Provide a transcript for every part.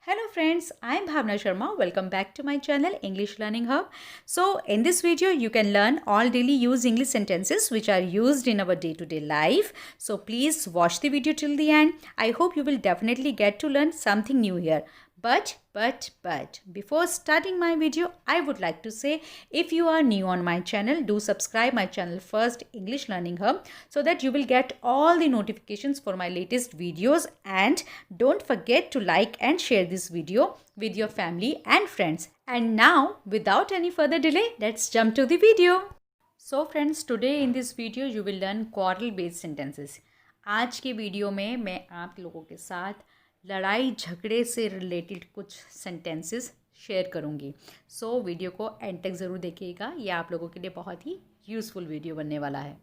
Hello friends, I am Bhavna Sharma. Welcome back to my channel English Learning Hub. So in this video you can learn all daily use English sentences which are used in our day-to-day life. So please watch the video till the end. I hope you will definitely get to learn something new here. But before starting my video, I would like to say if you are new on my channel, do subscribe my channel first English Learning Hub so that you will get all the notifications for my latest videos, and don't forget to like and share this video with your family and friends. And now without any further delay, let's jump to the video. So friends, today in this video you will learn quarrel based sentences. आज के video में मैं आप लोगों के साथ लड़ाई झगड़े से रिलेटेड कुछ सेंटेंसेस शेयर करूंगी. सो वीडियो को एंड तक ज़रूर देखिएगा. ये आप लोगों के लिए बहुत ही यूज़फुल वीडियो बनने वाला है.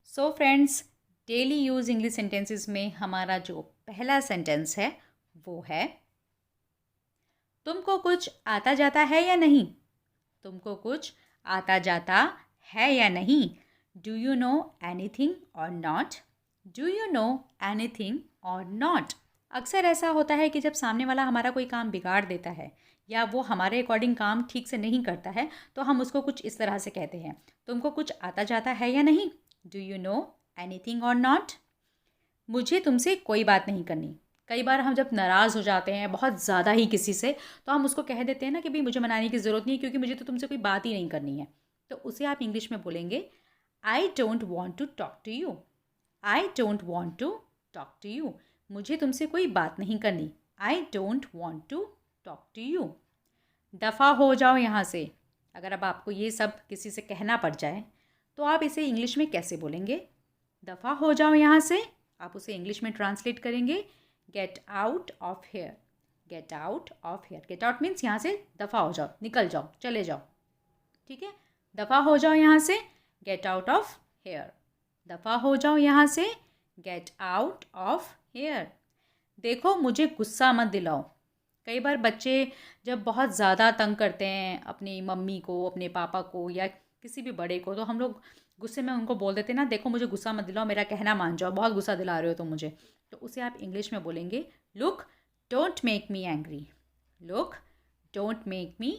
So friends, daily use English sentences में हमारा जो पहला सेंटेंस है वो है, तुमको कुछ आता जाता है या नहीं. तुमको कुछ आता जाता है या नहीं. डू यू नो एनीथिंग और not. Do you know anything और नॉट. अक्सर ऐसा होता है कि जब सामने वाला हमारा कोई काम बिगाड़ देता है या वो हमारे अकॉर्डिंग काम ठीक से नहीं करता है तो हम उसको कुछ इस तरह से कहते हैं, तुमको कुछ आता जाता है या नहीं. डू यू नो एनीथिंग और नॉट. मुझे तुमसे कोई बात नहीं करनी. कई बार हम जब नाराज़ हो जाते हैं बहुत ज़्यादा ही किसी से तो हम उसको कह देते हैं ना कि भाई मुझे मनाने की ज़रूरत नहीं है क्योंकि मुझे तो तुमसे कोई बात ही नहीं करनी है. तो उसे आप इंग्लिश में बोलेंगे, I don't want to talk to you. I don't want to talk to you. मुझे तुमसे कोई बात नहीं करनी. I don't want to talk to you. दफ़ा हो जाओ यहाँ से. अगर अब आपको ये सब किसी से कहना पड़ जाए तो आप इसे इंग्लिश में कैसे बोलेंगे. दफ़ा हो जाओ यहाँ से. आप उसे इंग्लिश में ट्रांसलेट करेंगे, get out of here. Get out of here. Get out means यहाँ से दफ़ा हो जाओ, निकल जाओ, चले जाओ. ठीक है. दफ़ा हो जाओ यहाँ से, गेट आउट ऑफ हेयर. दफ़ा हो जाओ यहाँ से, गेट आउट ऑफ हेयर. देखो मुझे गुस्सा मत दिलाओ. कई बार बच्चे जब बहुत ज़्यादा तंग करते हैं अपनी मम्मी को, अपने पापा को या किसी भी बड़े को, तो हम लोग गुस्से में उनको बोल देते हैं ना, देखो मुझे गुस्सा मत दिलाओ, मेरा कहना मान जाओ, बहुत गुस्सा दिला रहे हो तुम मुझे. तो उसे आप इंग्लिश में बोलेंगे, look don't make me angry. Look don't make me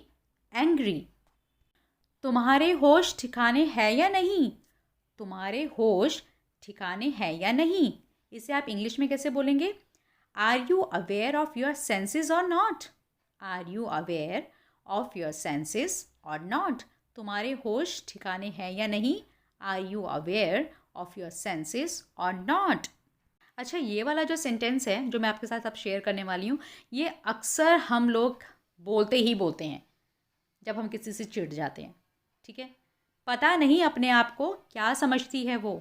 angry. तुम्हारे होश ठिकाने है या नहीं. तुम्हारे होश ठिकाने है या नहीं. इसे आप इंग्लिश में कैसे बोलेंगे. Are you aware of your senses or not. Are you aware of your senses or not. तुम्हारे होश ठिकाने हैं या नहीं. Are you aware of your senses or not. अच्छा, ये वाला जो सेंटेंस है जो मैं आपके साथ अब शेयर करने वाली हूँ, ये अक्सर हम लोग बोलते हैं जब हम किसी से चिढ़ जाते हैं. ठीक है. पता नहीं अपने आप को क्या समझती है वो.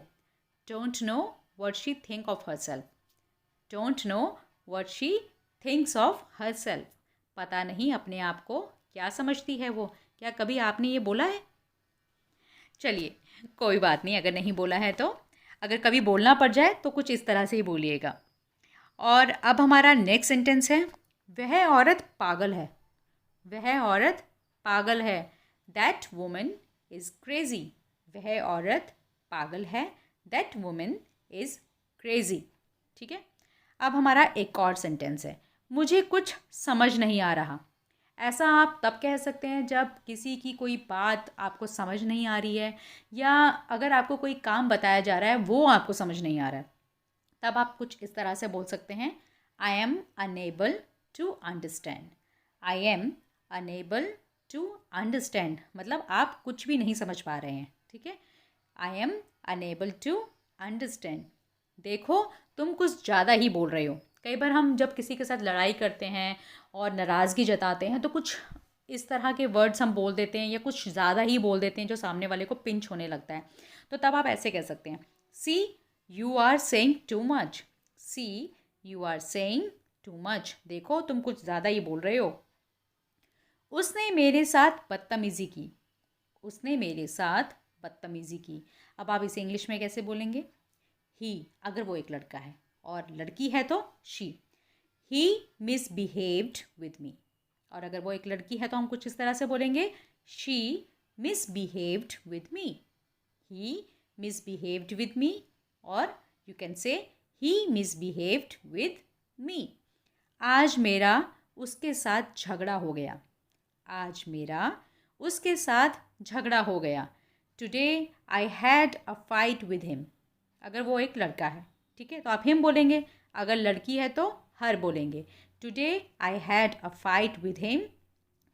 Don't know what she think of her self. Don't know what she thinks of her self. पता नहीं अपने आप को क्या समझती है वो. क्या कभी आपने ये बोला है. चलिए कोई बात नहीं, अगर नहीं बोला है तो अगर कभी बोलना पड़ जाए तो कुछ इस तरह से ही बोलिएगा. और अब हमारा नेक्स्ट सेंटेंस है, वह औरत पागल है. वह औरत पागल है. That woman is crazy. वह औरत पागल है. That woman is crazy. ठीक है. अब हमारा एक और सेंटेंस है, मुझे कुछ समझ नहीं आ रहा. ऐसा आप तब कह सकते हैं जब किसी की कोई बात आपको समझ नहीं आ रही है या अगर आपको कोई काम बताया जा रहा है वो आपको समझ नहीं आ रहा है. तब आप कुछ इस तरह से बोल सकते हैं, I am unable to understand. I am unable to understand मतलब आप कुछ भी नहीं समझ पा रहे हैं. ठीक है. I am unable to understand. देखो तुम कुछ ज़्यादा ही बोल रहे हो. कई बार हम जब किसी के साथ लड़ाई करते हैं और नाराज़गी जताते हैं तो कुछ इस तरह के वर्ड्स हम बोल देते हैं या कुछ ज़्यादा ही बोल देते हैं जो सामने वाले को पिंच होने लगता है. तो तब आप ऐसे कह सकते हैं, see you are saying too much. See you are saying too much. देखो तुम कुछ ज़्यादा ही बोल रहे हो. उसने मेरे साथ बदतमीज़ी की. उसने मेरे साथ बदतमीज़ी की. अब आप इसे इंग्लिश में कैसे बोलेंगे. ही अगर वो एक लड़का है और लड़की है तो she. He misbehaved with me. और अगर वो एक लड़की है तो हम कुछ इस तरह से बोलेंगे, she misbehaved with me. He misbehaved with me, और you can say he misbehaved with me. आज मेरा उसके साथ झगड़ा हो गया। आज मेरा उसके साथ झगड़ा हो गया। Today I had a fight with him. अगर वो एक लड़का है, ठीक है, तो आप हिम बोलेंगे। अगर लड़की है तो हर बोलेंगे। Today I had a fight with him.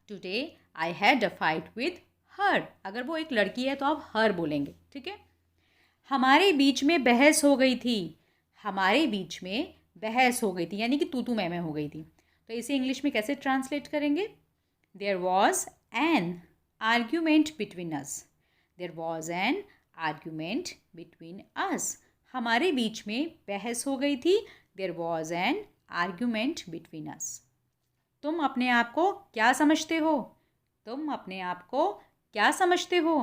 Today I had a fight with her. अगर वो एक लड़की है तो आप हर बोलेंगे, ठीक है। हमारे बीच में बहस हो गई थी। हमारे बीच में बहस हो गई थी यानी कि तू मैं हो गई थी। तो इसे इंग्लिश में कैसे ट्रांसलेट करेंगे? There was an argument between us. There was an argument between us. हमारे बीच में बहस हो गई थी। There was an argument between us. तुम अपने आप को क्या समझते हो? तुम अपने आप को क्या समझते हो?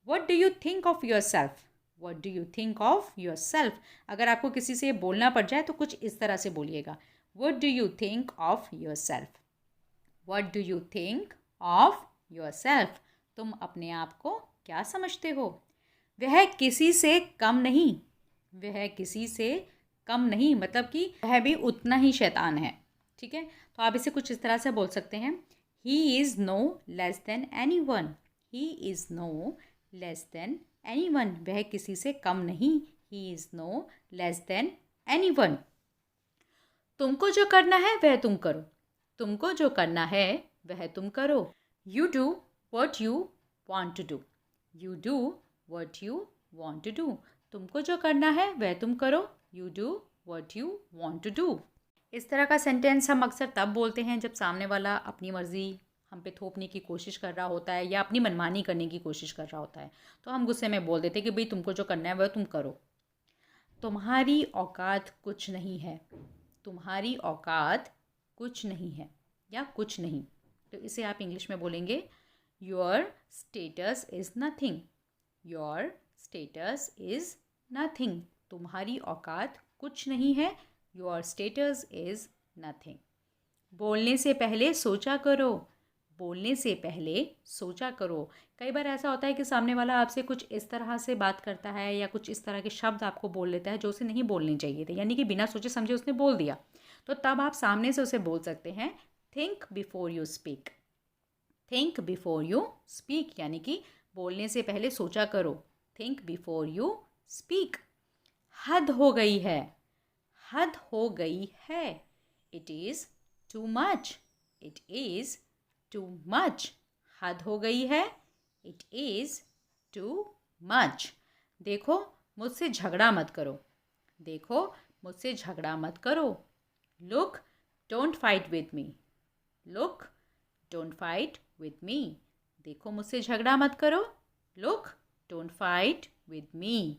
What do you think of your self? What do you think of your self? अगर आपको किसी से बोलना पड़ जाए तो कुछ इस तरह से बोलिएगा, what do you think of your self? What do you think of your self? तुम अपने आप को क्या समझते हो? वह किसी से कम नहीं। वह किसी से कम नहीं मतलब कि वह भी उतना ही शैतान है, ठीक है। तो आप इसे कुछ इस तरह से बोल सकते हैं, he is no less than anyone. He is no less than anyone. वह किसी से कम नहीं। He is no less than anyone. तुमको जो करना है वह तुम करो। तुमको जो करना है वह तुम करो। You do what you want to do. You do what you want to do. तुमको जो करना है वह तुम करो। You do what you want to do. इस तरह का सेंटेंस हम अक्सर तब बोलते हैं जब सामने वाला अपनी मर्ज़ी हम पे थोपने की कोशिश कर रहा होता है या अपनी मनमानी करने की कोशिश कर रहा होता है। तो हम गुस्से में बोल देते हैं कि भाई तुमको जो करना है वह तुम करो। तुम्हारी औकात कुछ नहीं है। तुम्हारी औकात कुछ नहीं है या कुछ नहीं। तो इसे आप इंग्लिश में बोलेंगे, your status is nothing. Your status is nothing. तुम्हारी औकात कुछ नहीं है। Your status is nothing. बोलने से पहले सोचा करो। बोलने से पहले सोचा करो। कई बार ऐसा होता है कि सामने वाला आपसे कुछ इस तरह से बात करता है या कुछ इस तरह के शब्द आपको बोल लेता है जो उसे नहीं बोलने चाहिए थे, यानी कि बिना सोचे समझे उसने बोल दिया। तो तब आप सामने से उसे बोल सकते हैं, think before you speak. Think before you speak यानी कि बोलने से पहले सोचा करो। Think before you speak. हद हो गई है। हद हो गई है। It is too much. It is too much. हद हो गई है। It is to much. देखो मुझसे झगड़ा मत करो। देखो मुझसे झगड़ा मत करो। Look don't fight with me. Look don't fight with me. देखो मुझसे झगड़ा मत करो। Look don't fight with me.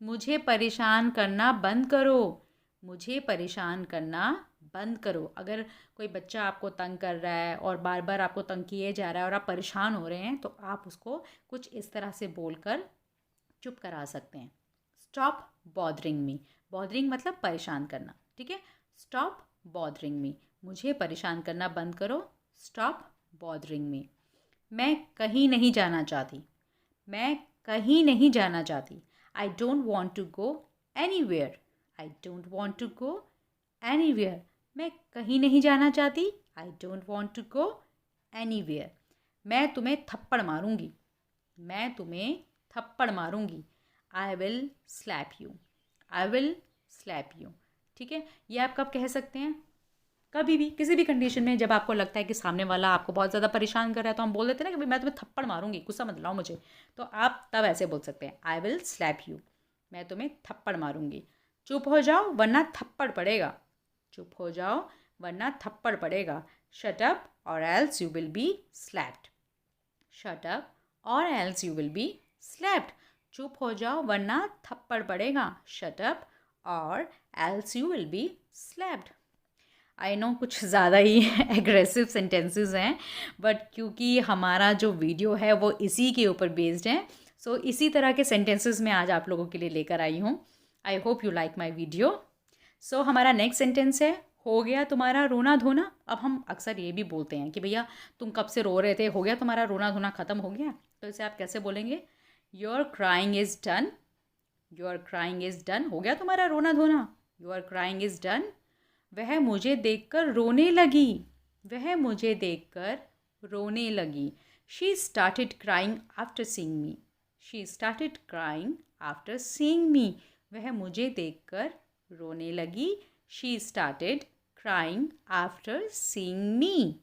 मुझे परेशान करना बंद करो। मुझे परेशान करना बंद करो। अगर कोई बच्चा आपको तंग कर रहा है और बार बार आपको तंग किए जा रहा है और आप परेशान हो रहे हैं तो आप उसको कुछ इस तरह से बोलकर चुप करा सकते हैं, स्टॉप बॉदरिंग मी। बॉदरिंग मतलब परेशान करना, ठीक है। Stop bothering me. मुझे परेशान करना बंद करो। Stop bothering me. मैं कहीं नहीं जाना चाहती। मैं कहीं नहीं जाना चाहती। I don't want to go anywhere. I don't want to go anywhere. मैं कहीं नहीं जाना चाहती। I don't want to go anywhere. मैं तुम्हें थप्पड़ मारूंगी। मैं तुम्हें थप्पड़ मारूंगी। I will slap you. I will slap you, ठीक है। ये आप कब कह सकते हैं? कभी भी किसी भी कंडीशन में जब आपको लगता है कि सामने वाला आपको बहुत ज़्यादा परेशान कर रहा है तो हम बोल देते हैं ना कि भाई मैं तुम्हें थप्पड़ मारूंगी, गुस्सा मत दिलाओ मुझे। तो आप तब ऐसे बोल सकते हैं, आई विल स्लैप यू। मैं तुम्हें थप्पड़ मारूंगी। चुप हो जाओ वरना थप्पड़ पड़ेगा। चुप हो जाओ वरना थप्पड़ पड़ेगा। Shut up or else you will be slapped. Shut up or else you will be slapped. चुप हो जाओ वरना थप्पड़ पड़ेगा। Shut up or else you will be slapped. I know कुछ ज़्यादा ही एग्रेसिव सेंटेंसेस हैं, बट क्योंकि हमारा जो वीडियो है वो इसी के ऊपर बेस्ड है, सो इसी तरह के सेंटेंसेस मैं आज आप लोगों के लिए लेकर आई हूँ। I hope you like my video. So हमारा नेक्स्ट सेंटेंस है, हो गया तुम्हारा रोना धोना। अब हम अक्सर ये भी बोलते हैं कि भैया तुम कब से रो रहे थे, हो गया तुम्हारा रोना धोना, ख़त्म हो गया। तो इसे आप कैसे बोलेंगे? Your crying is done. Your crying is done, हो गया तुम्हारा रोना धोना। Your crying is done. वह मुझे देखकर रोने लगी। वह मुझे देखकर रोने लगी। She started crying after seeing me. She started crying after seeing मी। वह मुझे देखकर रोने लगी। She started crying after seeing मी।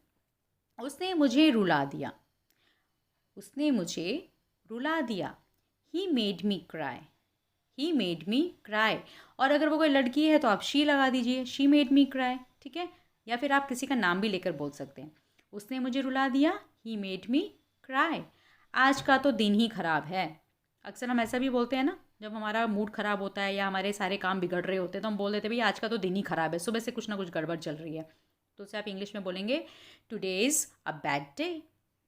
उसने मुझे रुला दिया। उसने मुझे रुला दिया। He made me cry. He made me cry. और अगर वो कोई लड़की है तो आप शी लगा दीजिए, शी मेड मी क्राई, ठीक है। या फिर आप किसी का नाम भी लेकर बोल सकते हैं। उसने मुझे रुला दिया, ही मेड मी क्राई। आज का तो दिन ही ख़राब है। अक्सर हम ऐसा भी बोलते हैं ना, जब हमारा मूड ख़राब होता है या हमारे सारे काम बिगड़ रहे होते हैं तो हम बोल देते हैं भैया आज का तो दिन ही ख़राब है, सुबह से कुछ ना कुछ गड़बड़ चल रही है। तो उसे आप इंग्लिश में बोलेंगे today is a bad day.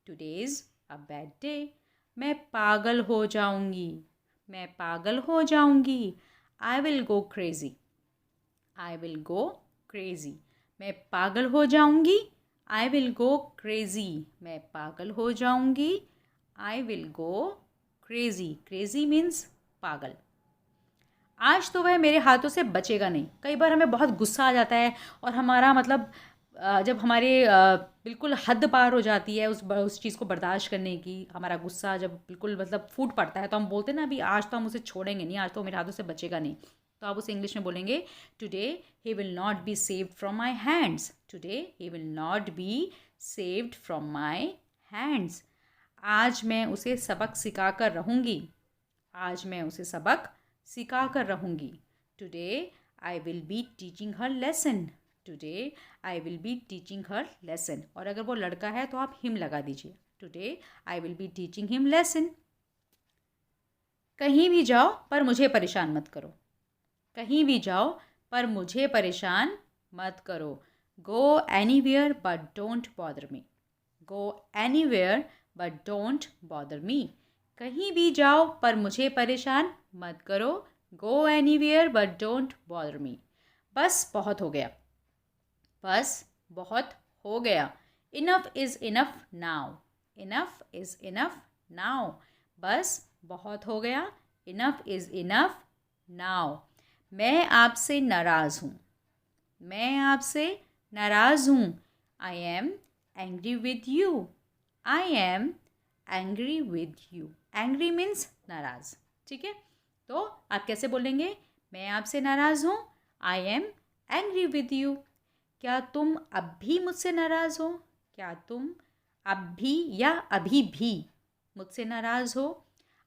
Today is a bad day. मैं पागल हो जाऊंगी। मैं पागल हो जाऊंगी। I will go crazy. I will go crazy. मैं पागल हो जाऊंगी। I will go crazy. मैं पागल हो जाऊंगी। I will go crazy. Crazy means पागल। आज तो वह मेरे हाथों से बचेगा नहीं। कई बार हमें बहुत गुस्सा आ जाता है और हमारा मतलब जब हमारे बिल्कुल हद पार हो जाती है उस चीज़ को बर्दाश्त करने की, हमारा गुस्सा जब बिल्कुल मतलब फूट पड़ता है तो हम बोलते हैं ना अभी आज तो हम उसे छोड़ेंगे नहीं, आज तो मेरे हाथों से बचेगा नहीं। तो आप उसे इंग्लिश में बोलेंगे today he will not be saved from my hands. Today he will not be saved from my hands. आज मैं उसे सबक सिखा कर रहूँगी। आज मैं उसे सबक सिखा कर रहूँगी। Today I will be teaching her lesson. Today I will be teaching her lesson. और अगर वो लड़का है तो आप हिम लगा दीजिए। Today I will be teaching him lesson. कहीं भी जाओ पर मुझे परेशान मत करो। कहीं भी जाओ पर मुझे परेशान मत करो। Go anywhere but don't bother me. Go anywhere but don't bother me. कहीं भी जाओ पर मुझे परेशान मत करो। Go anywhere but don't bother me. बस बहुत हो गया। बस बहुत हो गया। Enough is enough now. Enough is enough now. बस बहुत हो गया। Enough is enough now. मैं आपसे नाराज़ हूँ। मैं आपसे नाराज़ हूँ। I am angry with you. I am angry with you. Angry means नाराज़, ठीक है। तो आप कैसे बोलेंगे? मैं आपसे नाराज़ हूँ। I am angry with you. क्या तुम अब भी मुझसे नाराज़ हो? क्या तुम अब भी या अभी भी मुझसे नाराज़ हो?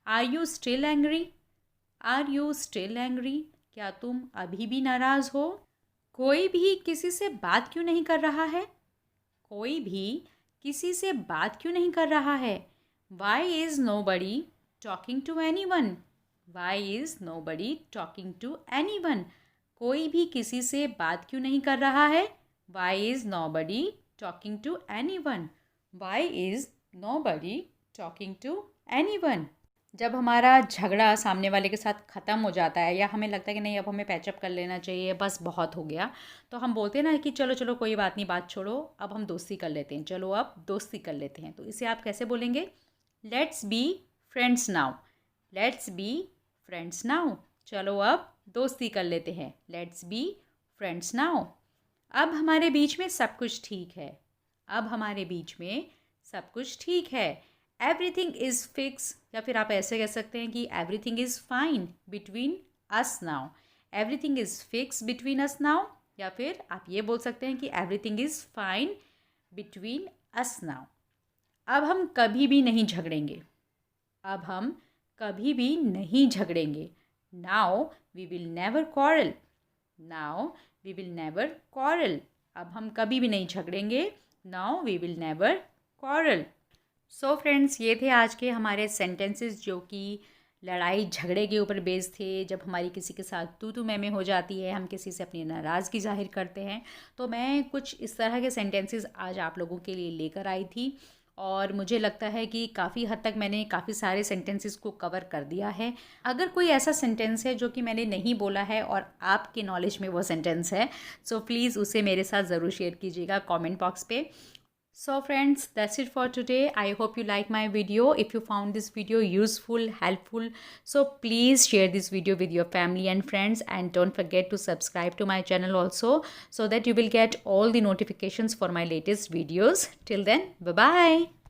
Are you still angry? Are you still angry? क्या तुम अभी भी नाराज़ हो? कोई भी किसी से बात क्यों नहीं कर रहा है? कोई भी किसी से बात क्यों नहीं कर रहा है? Why is nobody talking to anyone? Why is nobody talking to anyone? कोई भी किसी से बात क्यों नहीं कर रहा है? Why is nobody talking to anyone? Why is nobody talking to anyone? जब हमारा झगड़ा सामने वाले के साथ ख़त्म हो जाता है या हमें लगता है कि नहीं अब हमें पैचअप कर लेना चाहिए, बस बहुत हो गया, तो हम बोलते हैं ना कि चलो चलो कोई बात नहीं, बात छोड़ो, अब हम दोस्ती कर लेते हैं, चलो अब दोस्ती कर लेते हैं। तो इसे आप कैसे बोलेंगे? Let's be friends now. Let's be friends now. चलो अब दोस्ती कर लेते हैं। Let's be friends now. अब हमारे बीच में सब कुछ ठीक है। अब हमारे बीच में सब कुछ ठीक है। एवरीथिंग इज़ फिक्स, या फिर आप ऐसे कह सकते हैं कि everything is fine between us now. Everything is fix between us now. या फिर आप ये बोल सकते हैं कि everything is fine between us now. अब हम कभी भी नहीं झगड़ेंगे। अब हम कभी भी नहीं झगड़ेंगे। Now we will never quarrel. Now we will never quarrel. अब हम कभी भी नहीं झगड़ेंगे। Now we will never quarrel. So friends, ये थे आज के हमारे सेंटेंसेस जो कि लड़ाई झगड़े के ऊपर बेस्ड थे। जब हमारी किसी के साथ तू मैं हो जाती है, हम किसी से अपनी नाराज़गी जाहिर करते हैं। तो मैं कुछ इस तरह के सेंटेंसेस आज आप लोगों के लिए लेकर आई थी और मुझे लगता है कि काफ़ी हद तक मैंने काफ़ी सारे सेंटेंसेस को कवर कर दिया है। अगर कोई ऐसा सेंटेंस है जो कि मैंने नहीं बोला है और आपके नॉलेज में वो सेंटेंस है, सो प्लीज़ उसे मेरे साथ ज़रूर शेयर कीजिएगा कमेंट बॉक्स पे। So friends, that's it for today. I hope you like my video. If you found this video useful, helpful, so please share this video with your family and friends, and don't forget to subscribe to my channel also, so that you will get all the notifications for my latest videos. Till then, bye bye.